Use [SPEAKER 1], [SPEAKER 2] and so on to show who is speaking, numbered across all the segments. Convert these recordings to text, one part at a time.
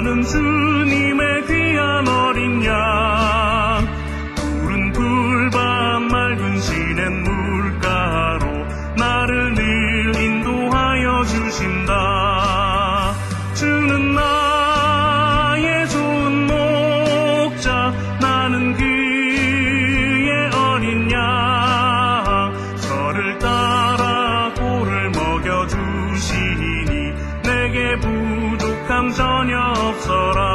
[SPEAKER 1] 나는 주님의 귀한 어린 양, 푸른 풀밭 맑은 시냇 물가로 나를 늘 인도하여 주신다. 주는 나의 좋은 목자, 나는 그의 어린 양, 저를 따라 꼴을 먹여주시니 내게 부족함 전혀 없어라.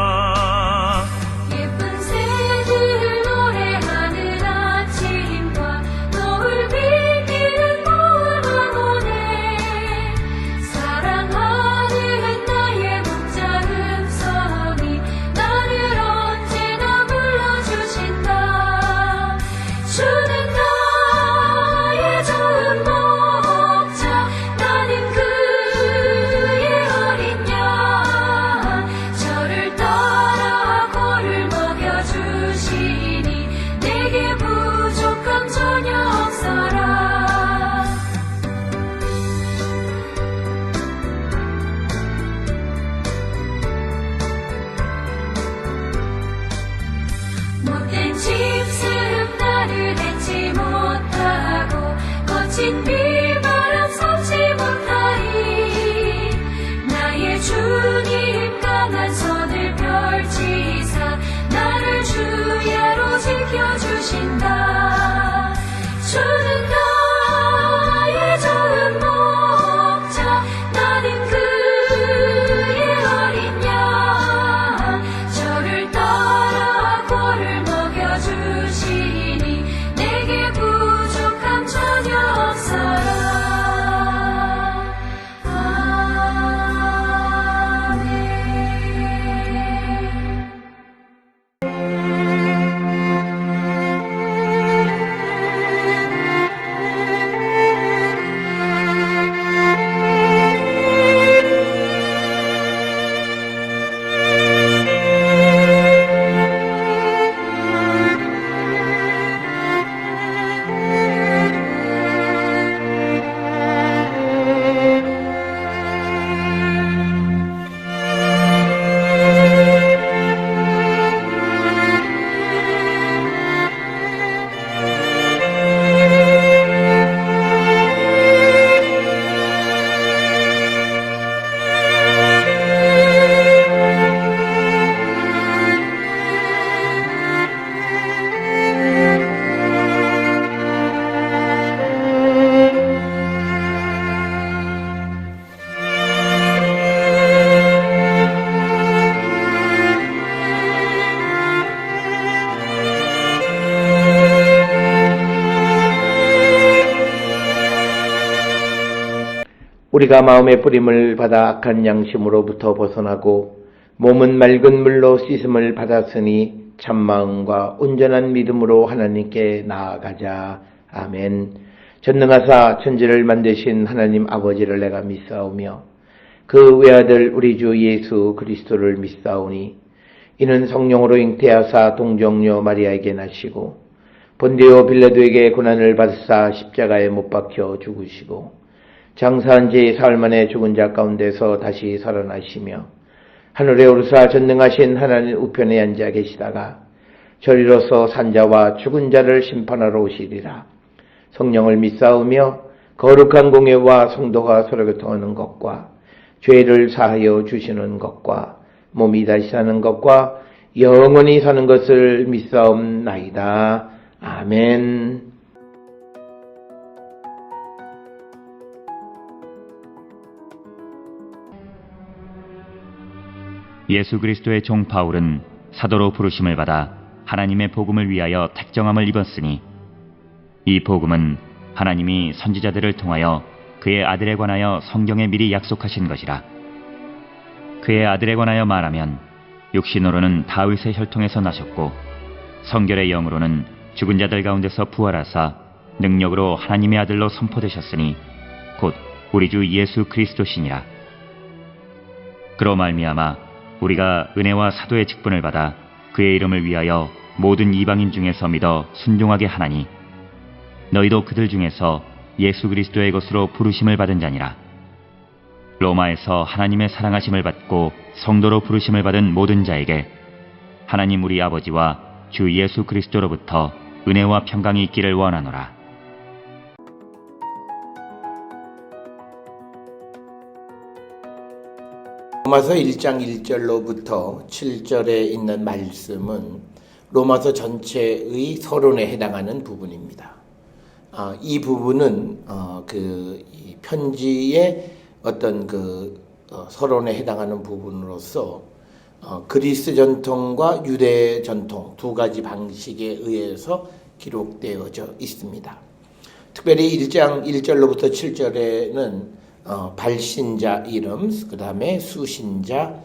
[SPEAKER 2] 예쁜 새들 노래하는 아침과 노을 비비는 노을 황혼에 사랑하는 나의 목자 음성이 나를 언제나 불러주신다. 주는 나의 좋은 목자, 나는 그의 어린 양, 저를 따라 꼴을 먹여주시니 내게 부족함 전혀 없어라. 못된 짐승 나를 맺지 못하고 거친 비바람 삼지 못하리. 나의 주님 강한 손을 펼치사 나를 주야로 지켜주신다. 주는 나의 좋은 목자, 나는 그의 어린 양, 저를 따라 꼴을 먹여주시니 내게 부족함 전혀 없어라.
[SPEAKER 3] 우리가 마음의 뿌림을 받아 악한 양심으로부터 벗어나고 몸은 맑은 물로 씻음을 받았으니 참마음과 온전한 믿음으로 하나님께 나아가자. 아멘. 전능하사 천지를 만드신 하나님 아버지를 내가 믿사오며 그 외아들 우리 주 예수 그리스도를 믿사오니 이는 성령으로 잉태하사 동정녀 마리아에게 나시고 본디오 빌라도에게 고난을 받으사 십자가에 못 박혀 죽으시고 장사한 지 사흘 만에 죽은 자 가운데서 다시 살아나시며 하늘에 오르사 전능하신 하나님 우편에 앉아 계시다가 저리로서 산자와 죽은 자를 심판하러 오시리라. 성령을 믿사오며 거룩한 공예와 성도가 서로 교통하는 것과 죄를 사하여 주시는 것과 몸이 다시 사는 것과 영원히 사는 것을 믿사옵나이다. 아멘.
[SPEAKER 4] 예수 그리스도의 종 바울은 사도로 부르심을 받아 하나님의 복음을 위하여 택정함을 입었으니 이 복음은 하나님이 선지자들을 통하여 그의 아들에 관하여 성경에 미리 약속하신 것이라. 그의 아들에 관하여 말하면 육신으로는 다윗의 혈통에서 나셨고 성결의 영으로는 죽은 자들 가운데서 부활하사 능력으로 하나님의 아들로 선포되셨으니 곧 우리 주 예수 그리스도시니라. 그로 말미암아 우리가 은혜와 사도의 직분을 받아 그의 이름을 위하여 모든 이방인 중에서 믿어 순종하게 하나니 너희도 그들 중에서 예수 그리스도의 것으로 부르심을 받은 자니라. 로마에서 하나님의 사랑하심을 받고 성도로 부르심을 받은 모든 자에게 하나님 우리 아버지와 주 예수 그리스도로부터 은혜와 평강이 있기를 원하노라.
[SPEAKER 3] 로마서 1장 1절로부터 7절에 있는 말씀은 로마서 전체의 서론에 해당하는 부분입니다. 이 부분은 이 편지의 어떤 서론에 해당하는 부분으로서 그리스 전통과 유대 전통 두 가지 방식에 의해서 기록되어져 있습니다. 특별히 1장 1절로부터 7절에는 발신자 이름, 그 다음에 수신자,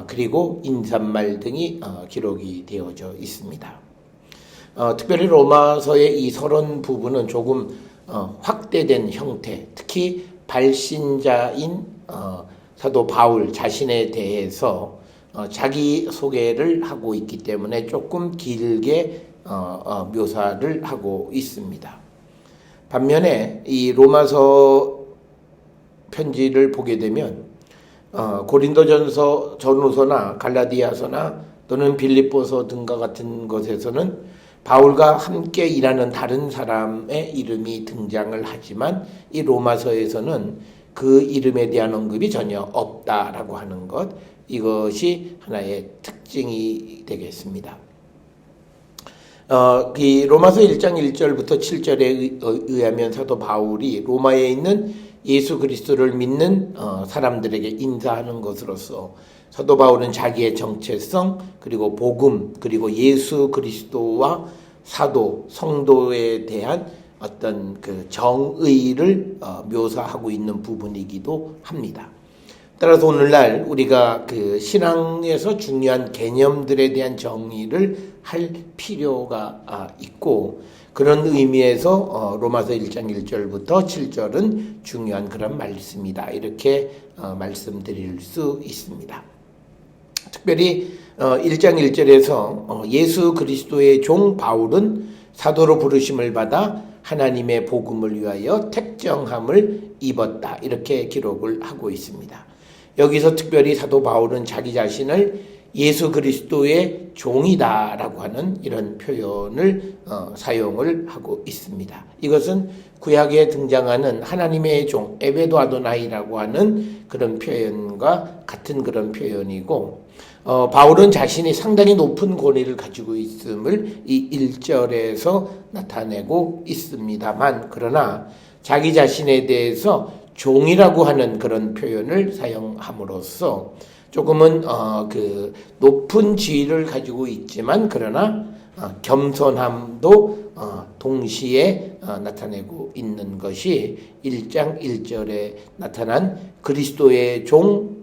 [SPEAKER 3] 그리고 인사말 등이 기록이 되어져 있습니다. 특별히 로마서의 이 서론 부분은 조금 확대된 형태, 특히 발신자인 사도 바울 자신에 대해서 자기 소개를 하고 있기 때문에 조금 길게 묘사를 하고 있습니다. 반면에 이 로마서 편지를 보게 되면 고린도전서 전후서나 갈라디아서나 또는 빌립보서 등과 같은 것에서는 바울과 함께 일하는 다른 사람의 이름이 등장을 하지만 이 로마서에서는 그 이름에 대한 언급이 전혀 없다라고 하는 것, 이것이 하나의 특징이 되겠습니다. 이 로마서 1장 1절부터 7절에 의하면 사도 바울이 로마에 있는 예수 그리스도를 믿는 사람들에게 인사하는 것으로서 사도 바울은 자기의 정체성, 그리고 복음, 그리고 예수 그리스도와 사도, 성도에 대한 어떤 정의를 묘사하고 있는 부분이기도 합니다. 따라서 오늘날 우리가 신앙에서 중요한 개념들에 대한 정의를 할 필요가 있고, 그런 의미에서 로마서 1장 1절부터 7절은 중요한 그런 말씀이다, 이렇게 말씀드릴 수 있습니다. 특별히 1장 1절에서 예수 그리스도의 종 바울은 사도로 부르심을 받아 하나님의 복음을 위하여 택정함을 입었다, 이렇게 기록을 하고 있습니다. 여기서 특별히 사도 바울은 자기 자신을 예수 그리스도의 종이다라고 하는 이런 표현을 사용을 하고 있습니다. 이것은 구약에 등장하는 하나님의 종, 에베도 아도나이라고 하는 그런 표현과 같은 그런 표현이고, 바울은 자신이 상당히 높은 권위를 가지고 있음을 이 1절에서 나타내고 있습니다만, 그러나 자기 자신에 대해서 종이라고 하는 그런 표현을 사용함으로써 조금은 높은 지위를 가지고 있지만 그러나 겸손함도 동시에 나타내고 있는 것이 1장 1절에 나타난 그리스도의 종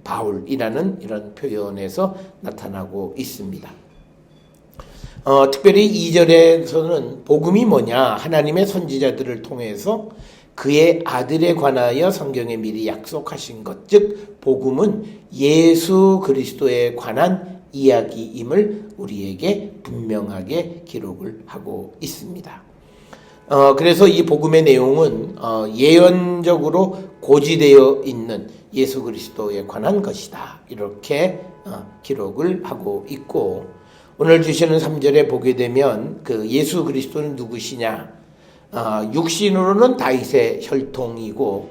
[SPEAKER 3] 바울이라는 이런 표현에서 나타나고 있습니다. 특별히 2절에서는 복음이 뭐냐, 하나님의 선지자들을 통해서 그의 아들에 관하여 성경에 미리 약속하신 것, 즉 복음은 예수 그리스도에 관한 이야기임을 우리에게 분명하게 기록을 하고 있습니다. 그래서 이 복음의 내용은 예언적으로 고지되어 있는 예수 그리스도에 관한 것이다, 이렇게 기록을 하고 있고, 오늘 주시는 3절에 보게 되면 예수 그리스도는 누구시냐, 육신으로는 다윗의 혈통이고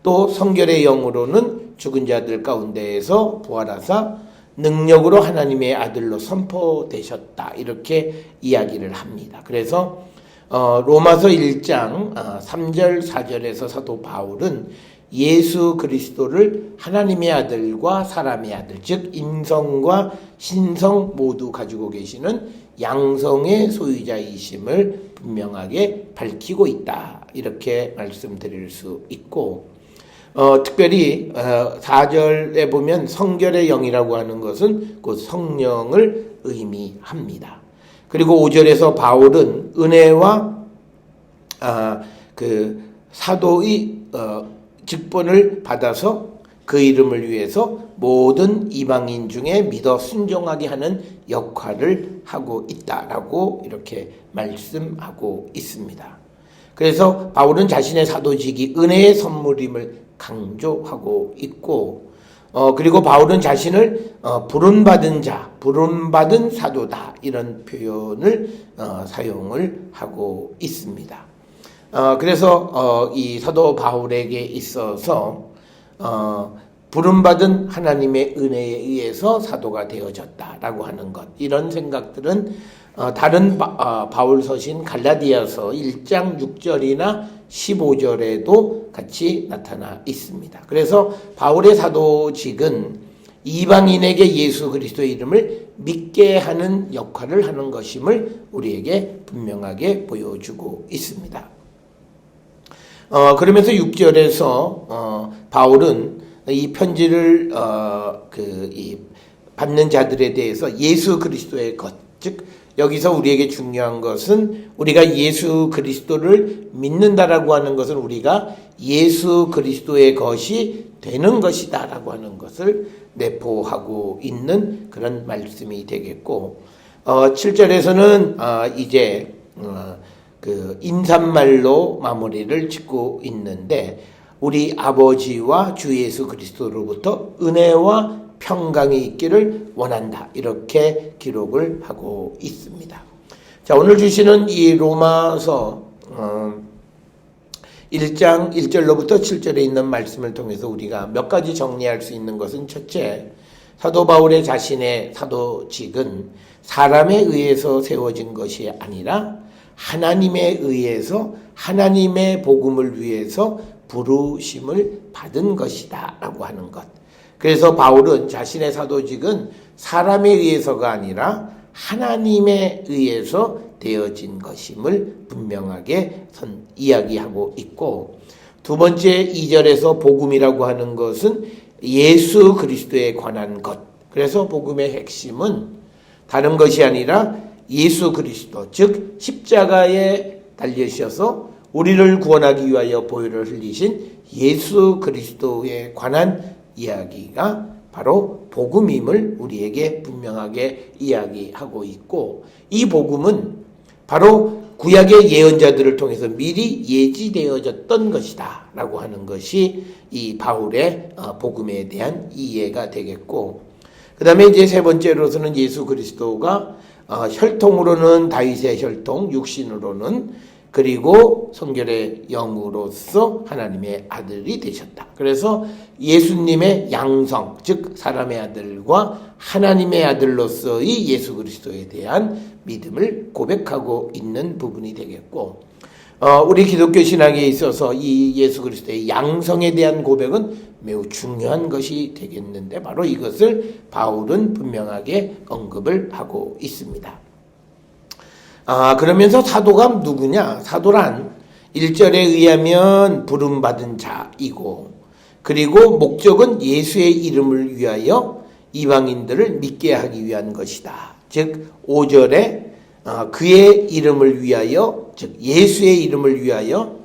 [SPEAKER 3] 또 성결의 영으로는 죽은 자들 가운데에서 부활하사 능력으로 하나님의 아들로 선포되셨다, 이렇게 이야기를 합니다. 그래서 로마서 1장 3절 4절에서 사도 바울은 예수 그리스도를 하나님의 아들과 사람의 아들, 즉 인성과 신성 모두 가지고 계시는 양성의 소유자이심을 분명하게 밝히고 있다, 이렇게 말씀드릴 수 있고, 특별히 4절에 보면 성결의 영이라고 하는 것은 곧 성령을 의미합니다. 그리고 5절에서 바울은 은혜와 사도의 직분을 받아서 그 이름을 위해서 모든 이방인 중에 믿어 순종하게 하는 역할을 하고 있다라고 이렇게 말씀하고 있습니다. 그래서 바울은 자신의 사도직이 은혜의 선물임을 강조하고 있고, 그리고 바울은 자신을 부름받은 자, 부름받은 사도다 이런 표현을 사용을 하고 있습니다. 그래서 이 사도 바울에게 있어서 부름받은 하나님의 은혜에 의해서 사도가 되어졌다라고 하는 것, 이런 생각들은 다른 바울 서신 갈라디아서 1장 6절이나 15절에도 같이 나타나 있습니다. 그래서 바울의 사도직은 이방인에게 예수 그리스도의 이름을 믿게 하는 역할을 하는 것임을 우리에게 분명하게 보여주고 있습니다. 그러면서 6절에서 바울은 이 편지를 받는 자들에 대해서 예수 그리스도의 것, 즉 여기서 우리에게 중요한 것은 우리가 예수 그리스도를 믿는다라고 하는 것은 우리가 예수 그리스도의 것이 되는 것이다 라고 하는 것을 내포하고 있는 그런 말씀이 되겠고, 7절에서는 이제 그 인사말로 마무리를 짓고 있는데, 우리 아버지와 주 예수 그리스도로부터 은혜와 평강이 있기를 원한다, 이렇게 기록을 하고 있습니다. 자, 오늘 주시는 이 로마서 1장 1절로부터 7절에 있는 말씀을 통해서 우리가 몇 가지 정리할 수 있는 것은, 첫째, 사도 바울의 자신의 사도직은 사람에 의해서 세워진 것이 아니라 하나님에 의해서 하나님의 복음을 위해서 부르심을 받은 것이다 라고 하는 것. 그래서 바울은 자신의 사도직은 사람에 의해서가 아니라 하나님에 의해서 되어진 것임을 분명하게 이야기하고 있고, 두 번째 2절에서 복음이라고 하는 것은 예수 그리스도에 관한 것. 그래서 복음의 핵심은 다른 것이 아니라 예수 그리스도, 즉 십자가에 달리셔서 우리를 구원하기 위하여 보혈을 흘리신 예수 그리스도에 관한 이야기가 바로 복음임을 우리에게 분명하게 이야기하고 있고, 이 복음은 바로 구약의 예언자들을 통해서 미리 예지되어졌던 것이다 라고 하는 것이 이 바울의 복음에 대한 이해가 되겠고, 그 다음에 이제 세 번째로서는 예수 그리스도가 혈통으로는 다윗의 혈통, 육신으로는 그리고 성결의 영으로서 하나님의 아들이 되셨다. 그래서 예수님의 양성, 즉 사람의 아들과 하나님의 아들로서의 예수 그리스도에 대한 믿음을 고백하고 있는 부분이 되겠고, 우리 기독교 신앙에 있어서 이 예수 그리스도의 양성에 대한 고백은 매우 중요한 것이 되겠는데, 바로 이것을 바울은 분명하게 언급을 하고 있습니다. 그러면서 사도가 누구냐? 사도란 1절에 의하면 부름받은 자이고, 그리고 목적은 예수의 이름을 위하여 이방인들을 믿게 하기 위한 것이다. 즉 5절에 그의 이름을 위하여, 즉 예수의 이름을 위하여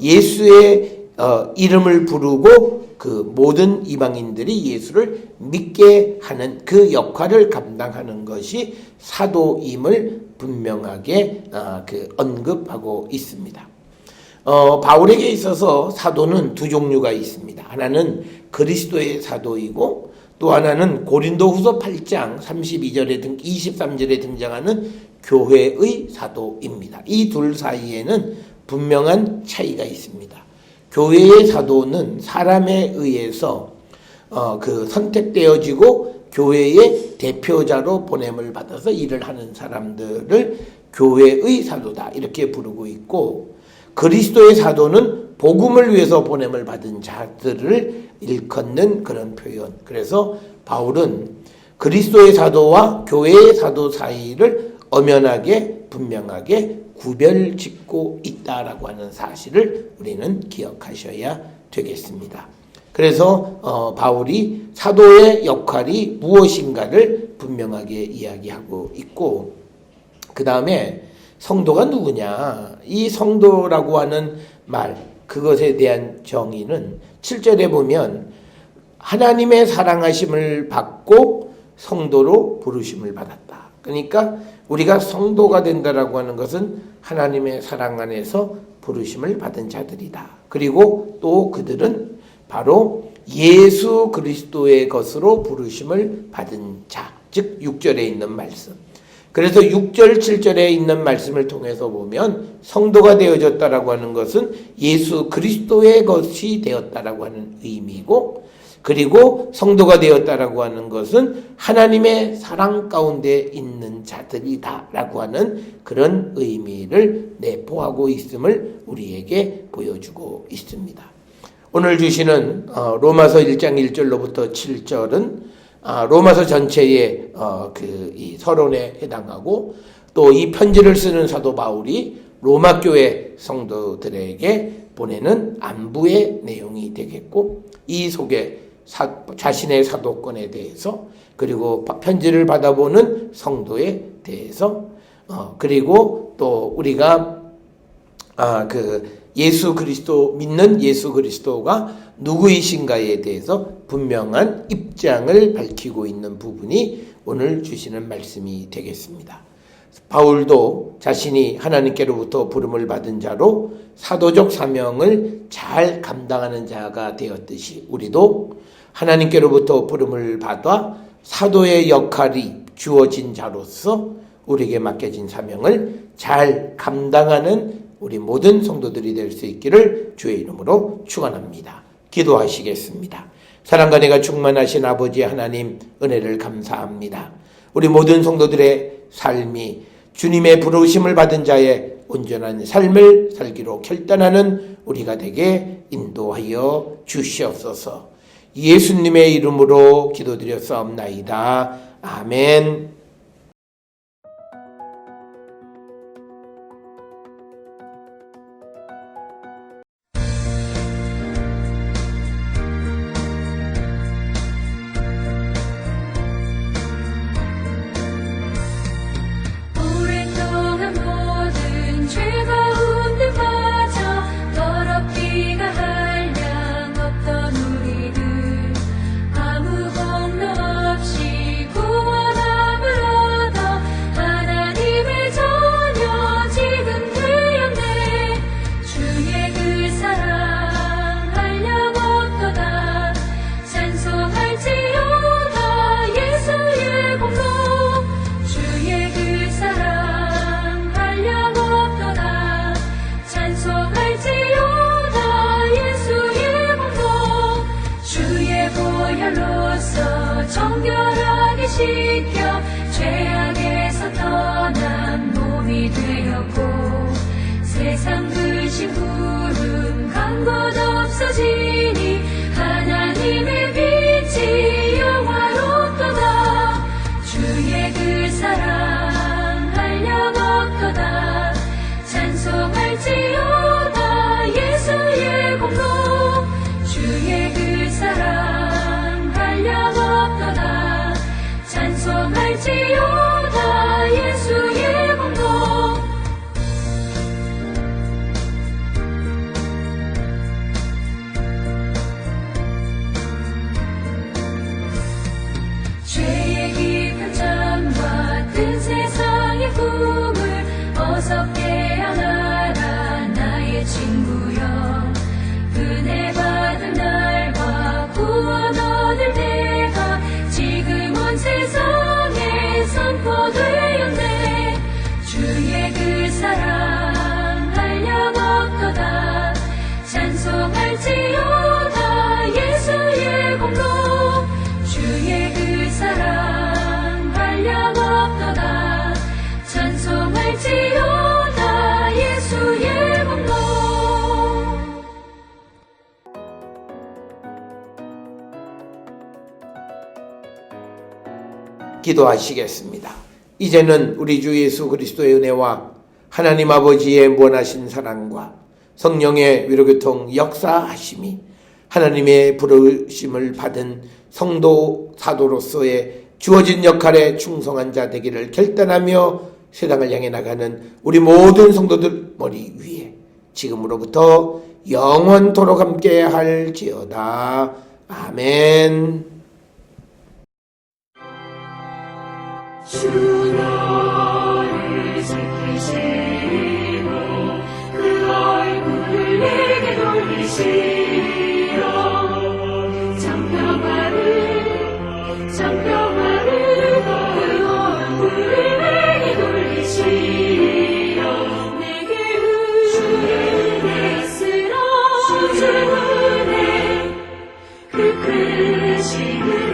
[SPEAKER 3] 예수의 이름을 부르고 그 모든 이방인들이 예수를 믿게 하는 그 역할을 감당하는 것이 사도임을 분명하게 언급하고 있습니다. 바울에게 있어서 사도는 두 종류가 있습니다. 하나는 그리스도의 사도이고, 또 하나는 고린도후서 8장 32절에 23절에 등장하는 교회의 사도입니다. 이 둘 사이에는 분명한 차이가 있습니다. 교회의 사도는 사람에 의해서 선택되어지고 교회의 대표자로 보냄을 받아서 일을 하는 사람들을 교회의 사도다 이렇게 부르고 있고, 그리스도의 사도는 복음을 위해서 보냄을 받은 자들을 일컫는 그런 표현. 그래서 바울은 그리스도의 사도와 교회의 사도 사이를 엄연하게 분명하게 구별짓고 있다라고 하는 사실을 우리는 기억하셔야 되겠습니다. 그래서 바울이 사도의 역할이 무엇인가를 분명하게 이야기하고 있고, 그 다음에 성도가 누구냐? 이 성도라고 하는 말, 그것에 대한 정의는 7절에 보면 하나님의 사랑하심을 받고 성도로 부르심을 받았다. 그러니까 우리가 성도가 된다라고 하는 것은 하나님의 사랑 안에서 부르심을 받은 자들이다. 그리고 또 그들은 바로 예수 그리스도의 것으로 부르심을 받은 자, 즉 6절에 있는 말씀. 그래서 6절, 7절에 있는 말씀을 통해서 보면 성도가 되어졌다라고 하는 것은 예수 그리스도의 것이 되었다라고 하는 의미이고, 그리고 성도가 되었다라고 하는 것은 하나님의 사랑 가운데 있는 자들이다라고 하는 그런 의미를 내포하고 있음을 우리에게 보여주고 있습니다. 오늘 주시는 로마서 1장 1절로부터 7절은 로마서 전체의 이 서론에 해당하고, 또 이 편지를 쓰는 사도 바울이 로마 교회 성도들에게 보내는 안부의 내용이 되겠고, 이 속에 자신의 사도권에 대해서, 그리고 편지를 받아보는 성도에 대해서, 그리고 또 우리가 예수 그리스도 믿는 예수 그리스도가 누구이신가에 대해서 분명한 입장을 밝히고 있는 부분이 오늘 주시는 말씀이 되겠습니다. 바울도 자신이 하나님께로부터 부름을 받은 자로 사도적 사명을 잘 감당하는 자가 되었듯이, 우리도 하나님께로부터 부름을 받아 사도의 역할이 주어진 자로서 우리에게 맡겨진 사명을 잘 감당하는 우리 모든 성도들이 될 수 있기를 주의 이름으로 축원합니다. 기도하시겠습니다. 사랑과 은혜가 충만하신 아버지 하나님, 은혜를 감사합니다. 우리 모든 성도들의 삶이 주님의 부르심을 받은 자의 온전한 삶을 살기로 결단하는 우리가 되게 인도하여 주시옵소서. 예수님의 이름으로 기도드렸사옵나이다. 아멘.
[SPEAKER 2] 오랫동안 모든 즐거움들 빠져 더럽기가 한량 없던 우리들, 아무 공로 없이 구원함을 얻어 하나님의 자녀 지금 되었네. 주의 그 사랑 한량 없도다. 찬송할지어다 예수의 공로. 주의 그 사랑 한량 없도다. 찬송할지어다 예수의 공로. 주의 보혈로서 정결하게 씻겨 죄악에서 떠난 몸이 되었고, 세상 근심 구름 간 곳 없어지니 하나님의 빛이 영화롭도다. 주의 그 사랑 한량 없도다. 찬송할지어다 예수의 공로. 주의 그 사랑 한량 없도다. 찬송할지어다 예수의 공로. 죄의 깊은 잠과 뜬 세상의 꿈을 어서 깨어나라 나의 친구여. 은혜 받은 날과 구원 얻을 때가 지금 온 세상에 선포되었네. 주의 그 사랑 한량 없도다. 찬송할지어다 예수의 공로. 주의 그 사랑 한량 없도다. 찬송할지어다 예수의 공로.
[SPEAKER 3] 기도하시겠습니다. 이제는 우리 주 예수 그리스도의 은혜와 하나님 아버지의 무한하신 사랑과 성령의 위로교통 역사하심이 하나님의 부르심을 받은 성도 사도로서의 주어진 역할에 충성한 자 되기를 결단하며 세상을 향해 나가는 우리 모든 성도들 머리 위에 지금으로부터 영원토록 함께 할지어다. 아멘.
[SPEAKER 2] 주 너를 지키시고 그 얼굴을 내게 돌리시어 되시는